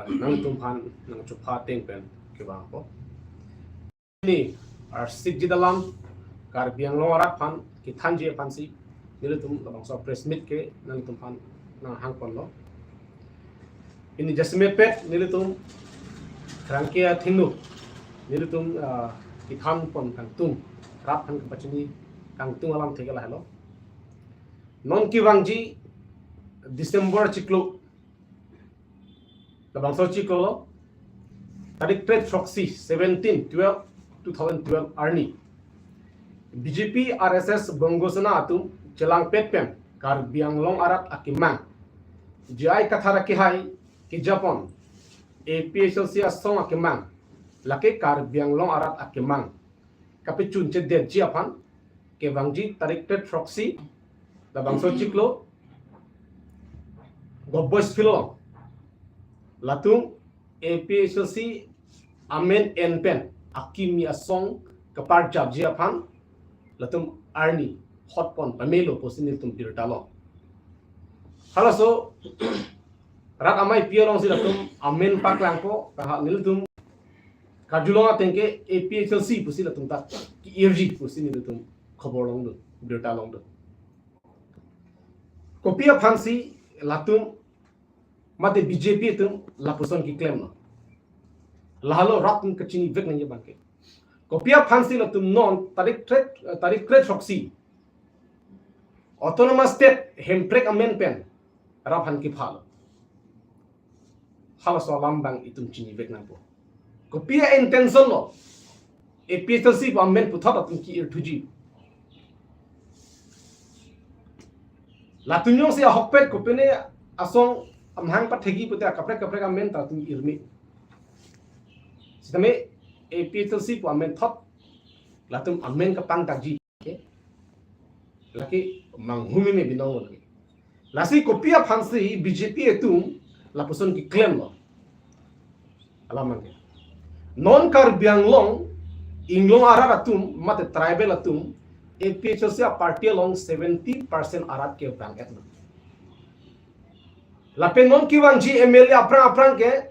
nang tumhan nang chupa teng pen ke bang po ni arsik jidalam kar biang lo arat phan ki thanji phansi nilutum labang so press meet ke nang tumhan nang hang pon lo ini jasme pet nilutum Pherangke thingnu nilutum ki tham pon kang tung rap han pachini kang tung alam thegala hello non ki wangji December ciklo labang so ciklo lo tarik trade proxy 17/12/2012 arni BJP RSS bongosana atum jelang petpem kar biang long arat akimang jai kathara ki hai ki Japan APHLC asong akimang lake kar biang long arat akimang kapi chun che de jiapan ke wangji tarik trade proxy labang so ciklo Gobbois Philo Latung APHLC Amen Enpen Akimi Asong Kapar Jab Jiapan Latung Arni Hotpon Pamelo Posinil Tum Pirtalo Halaso Rat Amai Pialong si Latung Amen Paklangpo Kahak Niltum Kajulonga Tenke APHLC Pusi Latung Tak Irji Pusi Niltum Koborong Do Birtalong Do Kopia Fansi Latung mate BJP tum lapuson ki claim no lahalo ratum kachini vek nang banke kopia phansi latum non tarik trade proxy autonomous state hemprek amendment raphan ki phalo halaso lambang itum chini vek nang po kopia intention lo APHLC po amendment puthot atum ki irthuji latunyong se hokpet kopene asong amhang pathegi putia kapre ka men ta tum irmi sitame APHLC po amen thot latum amen ka pang takji ke laki manghumi me binong lagi lasi kopia phansi BJP etum lapuson ki claim lo alamang ke non kar bianglong inglong arat atum mate tribal atum APHLC party along 70% arat ke bank etno Lapen non kiwang ji MLA aprang ke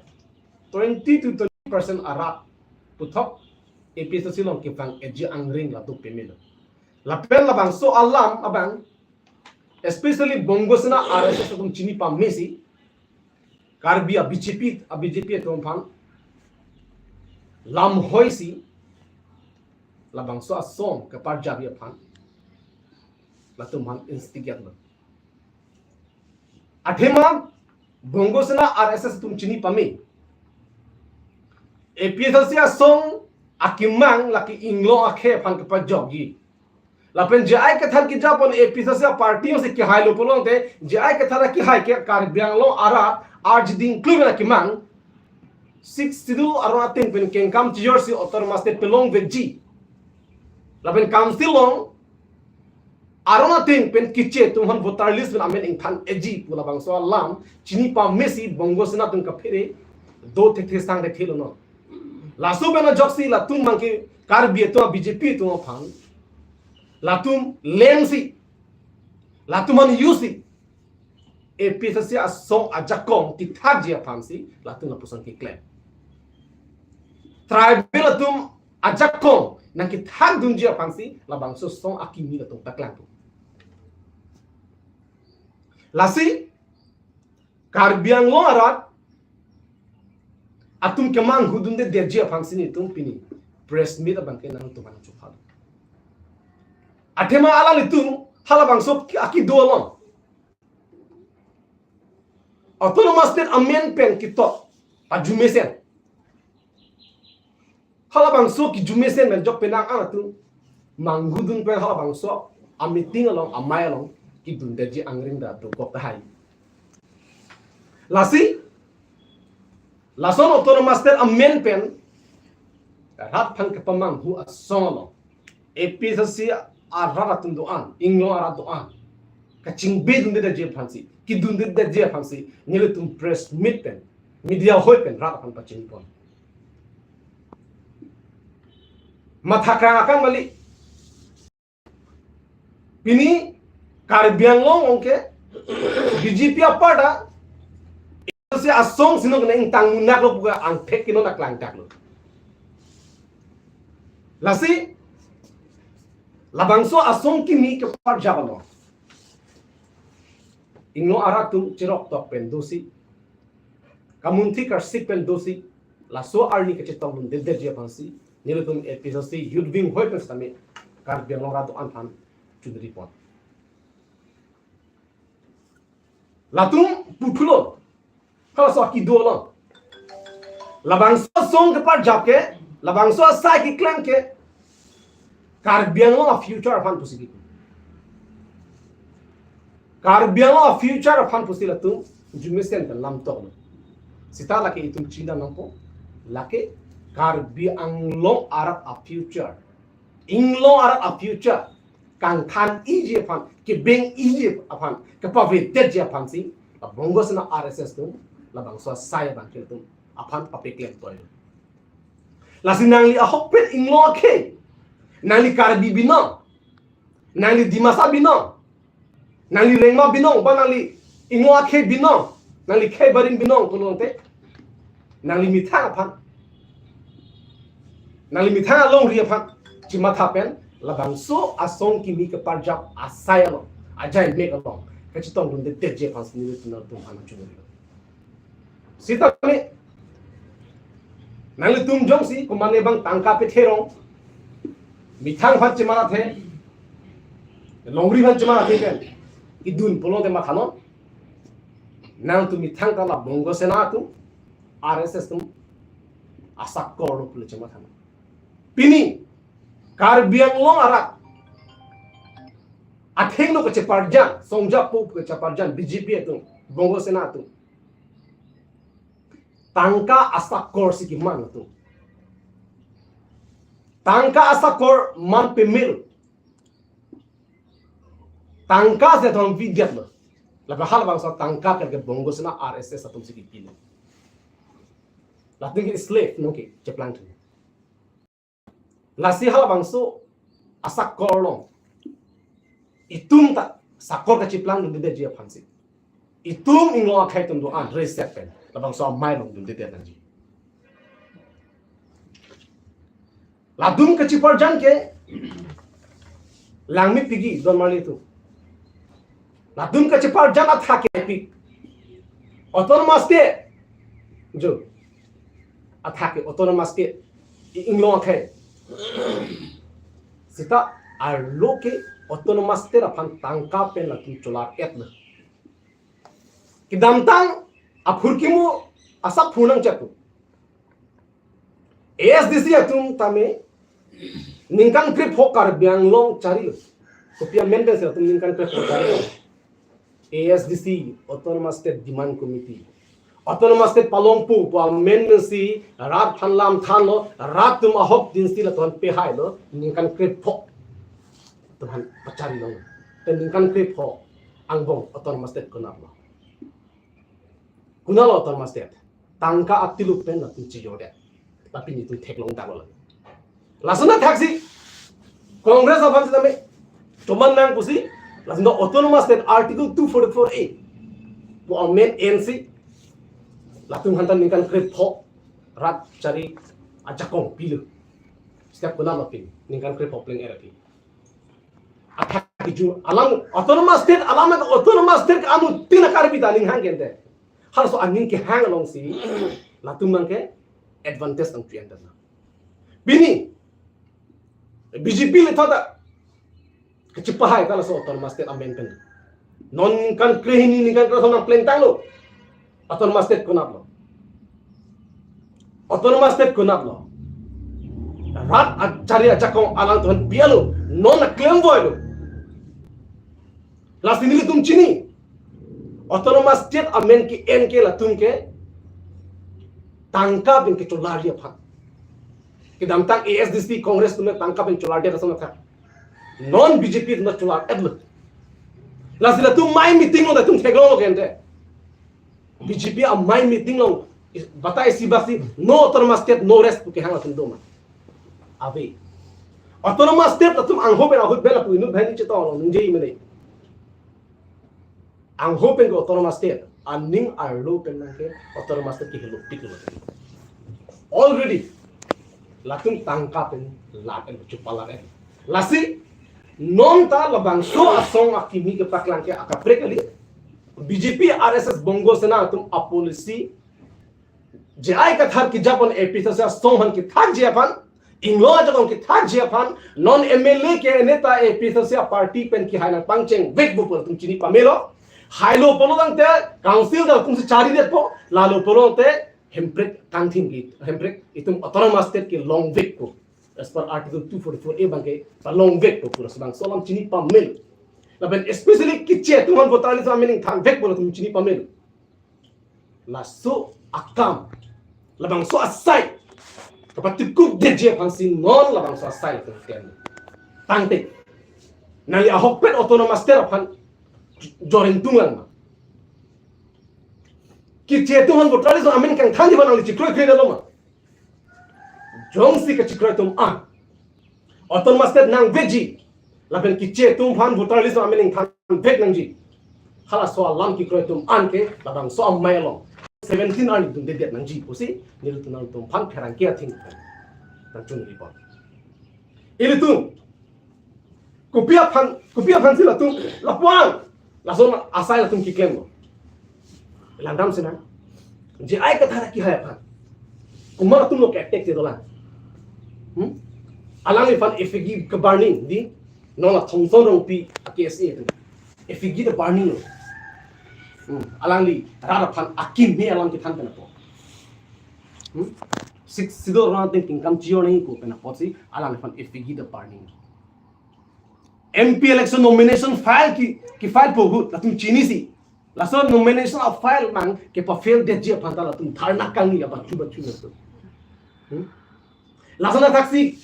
20% arat puthok APHLC long kipang eji angring la tu pemelo lapen labang so alam abang especially bongosna RSS tum chini pa mesi karbia BJP tum phan lam hoisi labang so asong ke parjabi phan latum han instigate lo athema bongosna RSS tum chini pame APHLC asong akimang laki inglo akhe phan ka joggi lapen jai ka thar ki japon APHLC party se ki hailo polong te jai ka thar ki hai ke kar bianglo arat arj ding klub na kimang 6 sidul arona ten pen ken kam jersey autonomous state pelong veji lapen council long arona ten pen kiche tumhan voter list ben amen ingthan eji pula bang so lam chini pa messi bongosna tum ka phere do the sang de thelo no lasu bena joksi la tum mangke kar bi to BJP to phang la tum lensi la tum man yusi APHLC asong ajakong ti thajia phansi la tum la pusan ki claim tribal tum ajakong nang ki thag dum jia phansi la bang so song akimi la tum taklang lasi karbiang lo arat atum kemang hudun de derjia fangsini tum pini press meet abang ke nang tuman chuphal athema ala litum halabang sop aki dolon autonomous state amendment ki to ajumesen halabang so ki jumesen men jok penang anatum manghudun pe halabang so amiting along amai along ki dun derji angring da to kop hai lasi lason autonomous state amendment rat phan ke pamang hu asolo APHLC araratun doan inglo arat doan kaching be dun de je phansi ki dun de je phansi ngile tum press meet pen media hoi pen rat phan paching pon mathakra akang mali pini karbiang long onke BJP apada si asong sino kena ing tang munak lo buka ang pek kino nak lang tak lo. Lasi labangso asong kimi ke par jabalo. Ingno arak tum cirok tok pen dosi. Kamunti kar sik pen dosi. Laso arni ke cetong lun de dia pansi. Nilo tum episode si youth wing hoi pen stami. Kar biang lo ratu anpan to the report. Latung putulo. Kalau so ki do lo. Labangso song ke par jab ke, labangso sai ki klang ke. Kar biang lo future fan pusi. Kar biang lo future fan pusi latung jumisen pen lam tok lo. Sita laki itum China nampo laki kar biang lo Arab a future. Inglo Arab a future. Kang kan Egypt fan ke beng Egypt apan ke pavi det je fan si bongo sana RSS tu labang so saya bang ke tu apan papeklem toy lasinang li a hokpet inglo ke nali karbi binong nali dimasa binong nali rengma binong ba nali inglo ke binong nali ke barin binong tulong te nali mitha apan nali mitha long ri apan chimata pen labangso asong kimi ke parjap asaya lo ajai make along kachitong dun de je fans ni tu na tum hanu chunuri sita me nang tum jong si kumane bang tangka pe therong mithang phat chima the longri phat chima the ken idun polo de makhano nang tu mithang ta la bongo sena tu RSS tum asak kor lo pule chima thano pini kar biang long arak atheng no ke parjan songja pop ke parjan BJP tu bongo sena tu tangka asak kor si man tu tangka asak kor man pe mil tangka se thon vidyat lo la bahal bang sa tangka ke bongo sena RSS atum si pili la ting slave no ke cheplang tu lasi hal bangso asak korlong itum tak sakor ke ciplang dun de dia phansi itum inglo akai tum do an reset pen bangso mai long dun de dia tanji ladum ke cipar jan ke langmi pigi don mali tu ladum ke cipar jan atha ke pig autonomous state jo atha ke autonomous state inglo akai sita arloke autonomous tera pan tangka pen lakin cholar etna kidamtang aphurkimu asa phunang chatu ASDC atum tame ningkan krip hokar biang long chari kopia maintenance atum ningkan krip hokar ASDC autonomous state demand committee autonomous state palongpu pa mensi rat phanlam thano rat tum ahok din sila ton pe hai lo ningkan krip pho tuhan pacari lo ten ningkan krip pho angbong autonomous state kunalo autonomous state tangka atilu pen na tinchi yode tapi ni tu thek long ta lo lasuna thaksi congress of amsterdam toman nang pusi lasuna autonomous state article 244a to amend NC latung hantan ningkan krip pho rat cari ajakong pilu setiap kuna mapin ningkan krip pho pleng erapi athak ju alang autonomous state alam autonomous state anu tina karbita ning hang gente har so aning ke hang long si latung mangke advantage ang pian dana bini BJP le thada kecipahai kala so autonomous state amendment non kan krehini ningkan kro sonang pleng tanglo autonomous state kunaplo autonomous state kunaplo rat acari ajakong alang tuhan bialo non claim void last ini tum chini autonomous state amen ki en ke la tum ke tangka bin ke cholaria phat ke damtang ASDC congress tum tangka bin cholaria rasam tha non BJP tum cholar edlo last ila tum mai meeting lo tum theglo gente BJP a mai meeting long batai si basi no autonomous state no rest ke hang atum doma ave autonomous state atum ang hopen ahut bela pu inu bhani chito long njei mene ang hopen ko autonomous state aning arlo penangke otor master ki helo piklo already latung tangkapen lapen cupalan lasi non ta labang so asong akimi ke paklangke akapre kali BJP RSS bongo sena tum apolisi JI ka thar ki japon APHLC songhan ki thak japan inglo jagong ki thak japan non MLA ke neta APHLC party pen ki haina pangcheng big bupur tum chini pamelo hailo polodang te council da tum se chari det po lalo polote hemprek kangthim ki hemprek itum autonomous state ki long week ko as per article 244 a bangke pa long week ko pura sabang solam chini pamel laben especially kiche tuhan botali sa meaning thang week pura tum chini pamel laso akam labang so asai kapag tikuk deje pansin non labang so asai tum ken tangte nali ahok pet autonomous state pan jorentungan ma kiche tuhan botali sa amin kang thang di banang chikroy kre dalo ma jongsi ka chikroy tum an autonomous state nang veji laben kiche tum phan botali sa amin thang vek nang ji hala so lam ki kroy tum an ke labang so amei long 17 ani tum dedet nang ji posi nilu tunang tum phan Pherangke athing nang chung report ili tum kupia phan sila tum lapuang lason asai la tum ki claim landam sena je ai ka thara ki hai phan kumar tum lo ke attack te dola alang fan efigi ka burning di no la thongson rong pi KSA tu efigi the burning alang li rara phan AKIMI alang ki than pena po six sido ron thinking kam chio nahi ko pena po si alang fan efigi the burning MP election nomination file ki file po hu la tum chini si la so nomination of file mang ke pa fail de je phan ta la tum dharna kangni ya ba chu to la so na taxi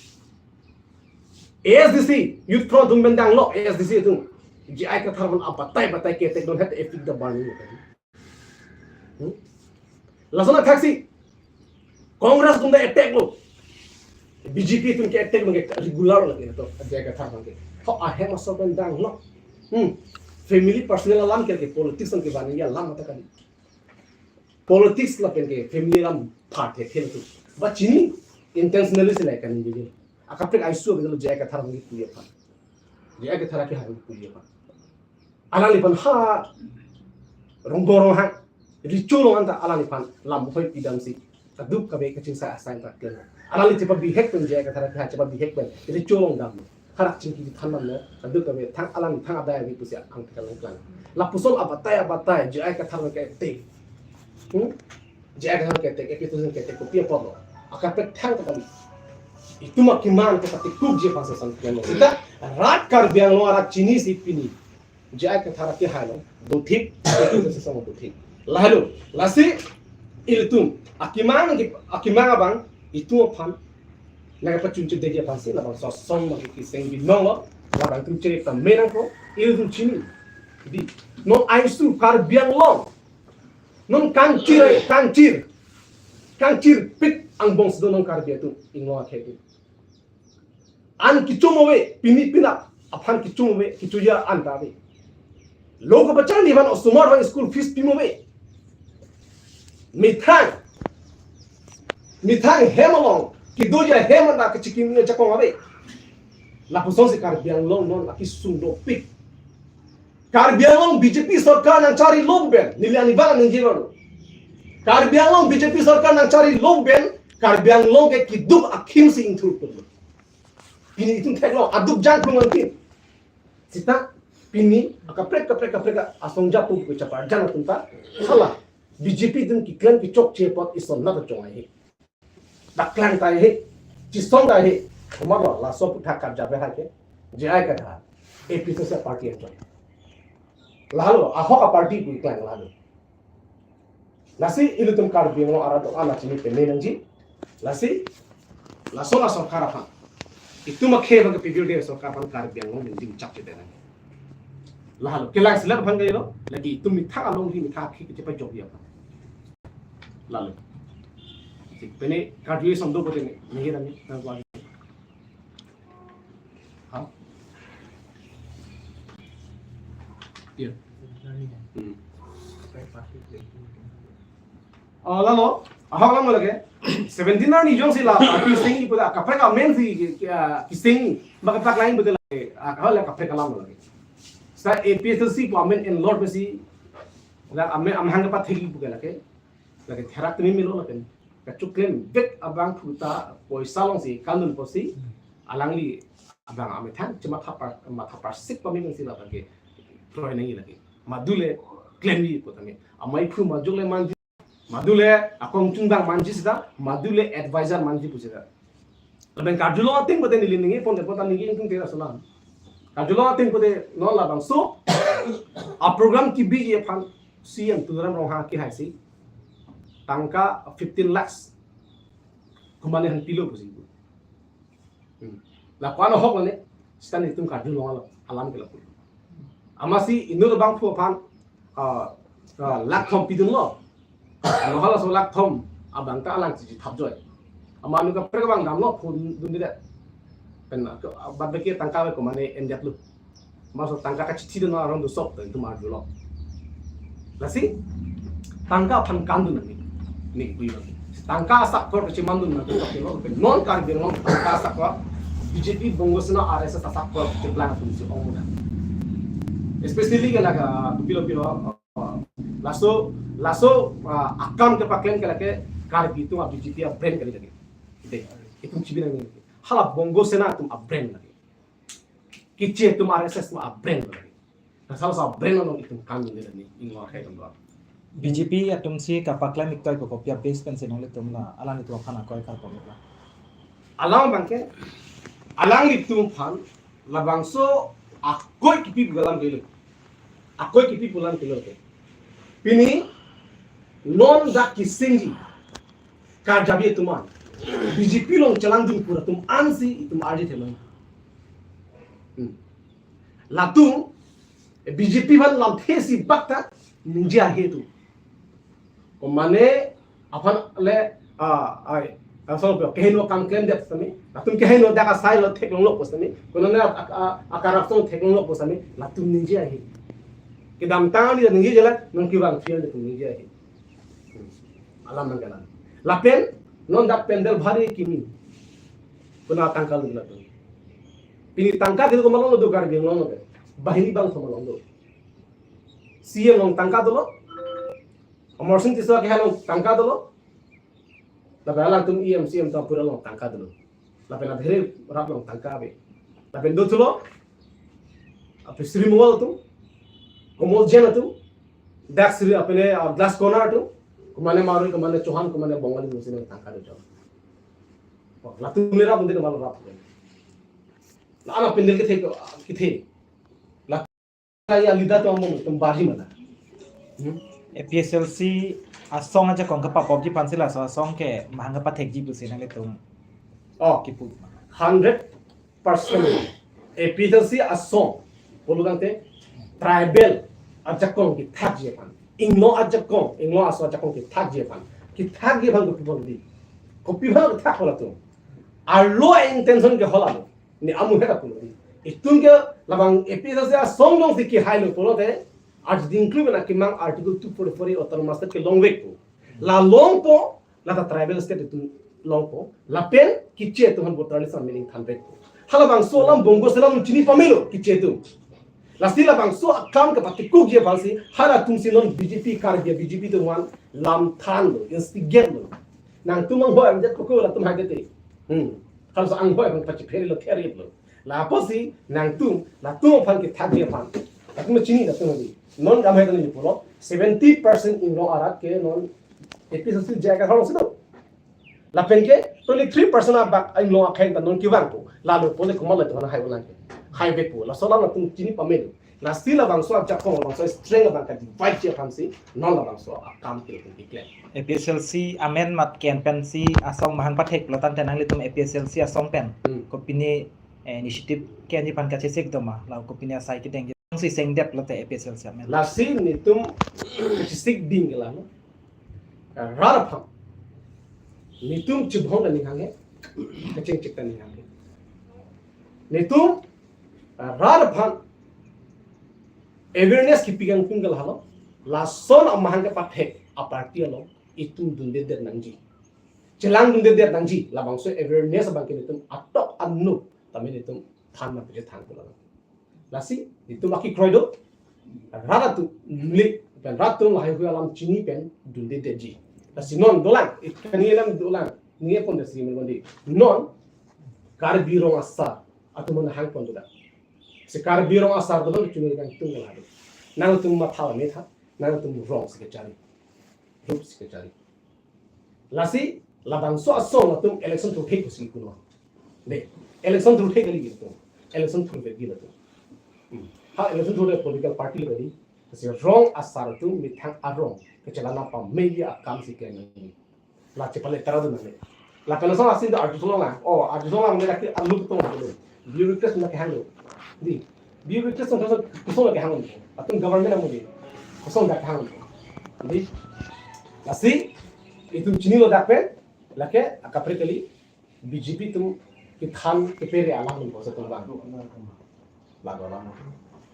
ASDC youth pro tum bendang lo ASDC tum JI ka tharban batai ke tek don het efik da bani lasona taxi congress tum da attack lo BJP tum ke attack mang regular lagi to JI ka tharban ke ho ahen so bendang lo family personal lam ke politics ke bani ya lam ta kali politics la pen ke family lam part ke khel tu ba chini intentionally se la kan ni akapre aisu be lo JI ka tharban ke puye pa JI ka thara ke ha puye pa alali pan ha ronggorong ha riculong anta alali pan lam hoi pidam si aduk kabe kacing sa asai ta ken alali cepa bihek pen JI ka thara ke ha cepa bihek pen riculong dam harak cingki di thanam ne aduk kabe thang alali thang adaya bi pusia ang ta long la pusol abatai JI ka thara ke te JI ka thara ke te ke tu ke te ko pia podo akapre thang ta kali itu makiman ke pati kub je pasa san ken kita rat kar biang lo arak chini si pini JI ka thara ke halo do thik itu se sama do thik lalu lasi iltum akimang abang itu phan naga pacun ce deje pasi la bang so som ma ki Kesengji no la bang tum cere tam menang ko iltum chini di non aisu kar biang long non kancir pit ang bong sedo non kar bia tu inglo akhe tu an kichumowe pina aphan kichumowe kichuya an ta be लोग बच्चा निवान सुमार वांग school fees पिमोवे मिथांग हेमलोंग कि दोजा हेमंदा के चिकिम ने चकों आवे लापुसों से कार बियांगलोंग नॉन लाकी सुंदो पिक कार बियांगलोंग बीजेपी सरकार नंचारी लोग बेन निलियानी बांग निजेवानो कार बियांगलोंग बीजेपी सरकार नंचारी लोग बेन कार बियांगलोंग के कि दुब अखिम से इंथुर पर ini itu teklo aduk jang pengantin sita pini kaprek asong japu ko chapar jang tunta hala BJP dun ki klan ki chok che pot ison na chong ai dak klan tai he chi song dai he komaro la so putha kap jabe ha ke JI ka tha APHLC party enjoy lalo ahoka party ku klan lalo nasi ilutum kar bingo arado ala chini pe menangji lasi laso la sarkar ha itu makhe bang pigil de sarkar pan kar bingo din chap che dena lalu kelang selap bang gayo lagi itu mitha along di mitha ki ke pa job ya lalu pene kadri samdo bote ne rami na kwa ha ya Lalu ahok lang lagi 17 na ni jong sila kising ipo da kapre ka men si kising magkapak lain betul lagi ahok lang kapre ka lang lagi sa APHLC po amen in Lord besi la amen amhang pa thegi po lagi lagi therak tumi milo lagi kacuklen bek abang puta poisa long si kanun posi alangli abang ame thang cuma thapar sik paming sila lagi troy nangi lagi madule klembi po tami amai phu majule man madule akong tungdang manji sida madule advisor manji pusida laben kajulo ating bote nilingi pon pota nigi tung tera sona kajulo ating bote no labang so a program ki biji phan CM turam rong ha ki haisi tangka 15 lakhs kumane han pilo pusi la kwano hok ne stan itung kajulo alam kala pu amasi inur bang phu phan lakh thom pidun lo Nohala solak thom abang ta alang ci thapjoy amanu ka prega bang damlo phun dundi de pen babbe ke tangka ko mane enjat lu maso tangka ka chithi no around sok to mar julo lasi tangka phan kandu ni bui tangka sak ko chi mandu na to lo non kar de non tangka sak ko BJP bongosna RSS sak ko te plan tu si omuna especially ke laga pilo laso akam ke paklen ke lake kar bitu a BJP a brand kali lagi itu cibina ni hala bongo sena tum a brand lagi kiche tum RSS tum a brand lagi asal sa brand no itu kan ni ni ingwa khai tum BJP atum si kapaklan iktai ko kopia paste pen senole tum na alang itu khana koi kar pamela alang bangke alang itu phan labangso akoi kipi galam kilo akoi kipi pulan kilo ke Pini non dak Kesengji ka jabi tuman BJP long chalang ding pura tum ansi tum arji thelo latung BJP ban lam thesi bakta ninja he tu ko mane apan le ai asal ko kehno kam ken det sami latung kehno daka sai lo thek long lo posami kono na akarap song thek long lo posami latung ninja he Kedam tangan dia tinggi jalan, nongki bang fiel dia tinggi jalan. Alam nanggalan. Lapen, non dak pendel bhari kimi. Kuna tangkal dulu tu. Pini tangka kita kemalong do gar geng long bahini bang kemalong do. CM long tangka dulu. Amorsin tiswa ke halong tangka dulu. Lapen alang tum CM tum pura long tangka dulu. Lapen adhere rap long tangka be. Lapen do tulo. Ape Sri Mongol tu. Komol jena tu dak sri apne glass corner tu kumane maru kumane Chauhan kumane Bengali musine tangka do jam latu mera bunde malu rap la ana pendel ke the la ya lida to among tum bari mala APHLC asong aja kong kapa pop ji pansila so asong ke mahanga pathek ji pusina le tum kipu 100% APHLC asong bolugante tribal ajakong ki thak je pan inglo aso ajakong ki thak je pan ko people di ko people thak hola tu ar low intention ke hola ni amu heta ko di itun ke labang APHLC song long ki high lo polo te at the include na ki mang article 244 autonomous state ke long way ko la long po la ta tribal state tu long po la pen ki che tu han botali sa meaning than be ko hala bang so lam bongo salam chini pamelo ki che tu Lastila bang so akam ke pati kuk je balsi hara tumsi non BJP kar dia BJP tu wan lam than lo instigate lo nang tumang ho am jet ko la tum hagete kalau so ang ho am pachi pheri lo theri lo la posi nang tum la tum phan ke thak je phan atum chini na tum di non gam hai ni polo 70% in lo arat ke non APHLC jaga halo sido la penke 23% abak in lo akhen ta non kiwang ko la lo pole ko mal to na hai ulan highway po la sola na tung chini pamelo la stila bang so jakong bang so string bang ka divide je phamsi non la bang so akam ke declare APHLC amen mat ken pen si asong mahang pathek lotan tenang litum APHLC asong pen ko pini initiative ken ji pan ka chesek doma la ko pini asai ki teng si seng dep lote APHLC amen la sin ni tum sik ding la no rar pham ni tum chibhong la ni hange kacheng chik ta ni hange ni tum rar pham awareness ki pigang pungal halo lason amahan ke pathek aparti lo itu dunde der nangji jelang dunde der nangji labang so awareness bang ke itu atok anu tamen itu than ma pe thang ko lasi itu maki kroido rara tu lik pen ratu lahai hu alam chini pen dunde der ji lasi non dolang ikani elam dolang niye pon der simi gondi non kar biro asa atuma hang pon da se kar biro asa do chuni kan tu ngala nang tum ma thawa me tha nang tum wrong secretary group secretary lasi labang so aso tum election to take kusi kuno de election to take ali gitu election to be gitu ha election to the political party lagi se wrong asar tu mithang arong kechalana pa media kam sikene la chepale taradu nane la penason asin do artisolonga oh artisolonga me rakti alu to ngalo bureaucracy na kahalo di bureaucracy so kusong ke hangon atong government mo di kusong da hangon di lasi itu chini lo dakpe lake akapre kali BJP tum ki than ke pere alam mo bosa tum bang lago lam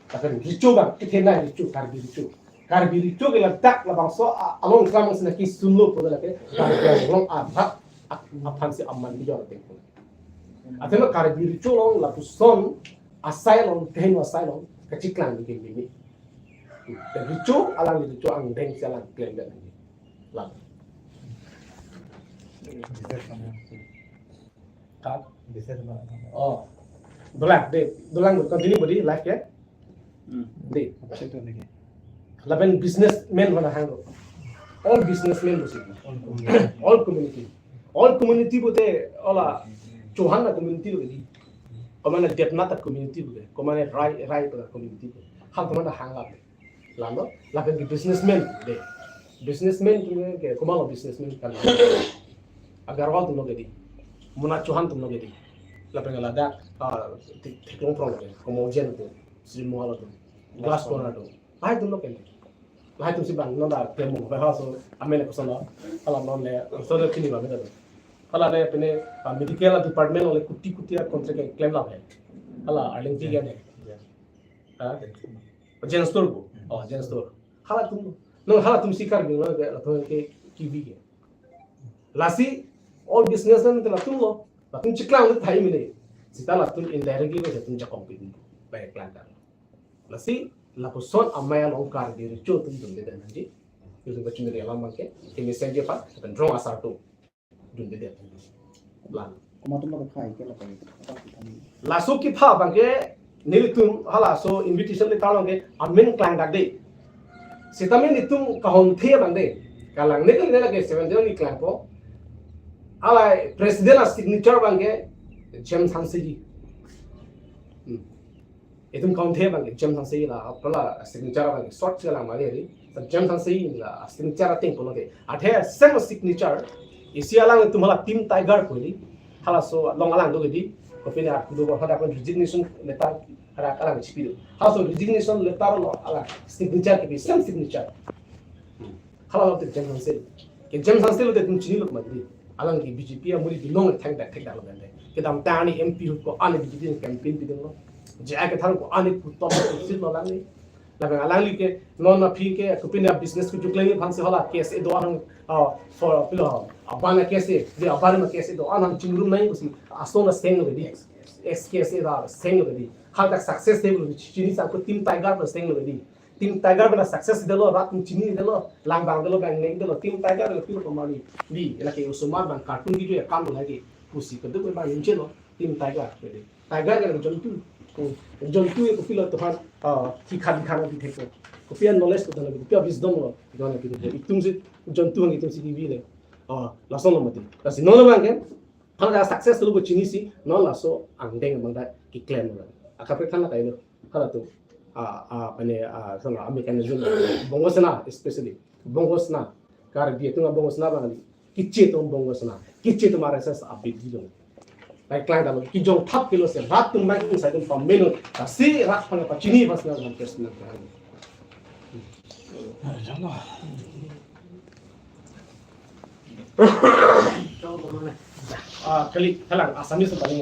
takan richo bang ki thena richo karbi richo ke dak la bang so along kram sna ki sunlo po lake karbi long abha aphan se amman di jor tek atema karbi richo long la puson asylum ten asylum kachiklang di gini dan richo alang richo ang deng salang claim dan lang kak oh dolang continue body life ya de laben businessmen wana hang all businessmen musik all community bote ola chohana community lo di komana depnata community lo komana rai community hang komana hang lalo laben businessmen de businessmen ke komala businessmen kan agarwal tum logedi muna chohan tum logedi lapen lada teklong prong ke komo jen tu si muala tu glass corner tu ai tum logedi lai tum si bang nonda temo ba haso amene ko sala ala non le so de kini ba meta ala le pene medical department ole kuti kontra ke claim la hai ala arling ti ya de ha jen store ko oh jen store hala tum sikar bi no ke kivi ke lasi all businessmen te latung lo latung ciklang le thai mine sita latung indirectly le tum jakong pi baik lantar lasi lapuson amaya longkar di richo tum dum de nanji usung bacun de alam ke ini senje pa dan drong asar tu dum de lan kumatum lo khai ke la pai laso ki pha bangke nilitum hala so invitation le talong ke amen klang dak de sitamen itum kahong the bang de kalang ne ke la ke 7 ni klang po ala presiden a signature bangke jem sanseji itum kaunte bangke jem sanseji la apala signature bangke short chela mari ri jem sanseji la signature ting polo ke athe same signature isi alang tumhala team tiger koli hala so long alang do gedi kopine at do hada kon resignation letter hara kala chipido hala so resignation letter lo ala signature ke same signature hala lo jem sanseji ke jem sanseji lo te tum chini lo madri alang ki BJP amuri bilong thang da lo gande kedam tani MP ko ane BJP campaign bidong lo je ake thang ko ane ku to sil lo lang la alang li ke non na phi ke kupina business ku jukle phang se hala case e do ang for pilo abana case de abana case do anam chingrum nai kusi asona seng lo di case da seng lo di hal tak success table chini sa ko team tiger lo seng lo di team tiger bela success delo rat chini delo lang bang delo bang neng delo team tiger lo pilo komani di ela ke usumar bang cartoon video ya kam lagi pusi kedu ko bang inche lo team tiger bede tiger yang jontu ko pilo to han ki khana di theko ko pia knowledge ko dalo pia wisdom lo dona ki de itum se jontu ngi tum si di vile la sono mati kasi no bang ke hala success lo ko chini si no la so angdeng bang da ki claim lo akapre khana kai lo hala to pane sana mechanism bongosna especially bongosna kar dia tu bongosna bang kiche tu bongosna kiche tu mara sa update di lo like client alo ki jong thap kilo se rat tu mai tu sai tu from menu si rat pane pa chini bas na man personal kali halang asami sa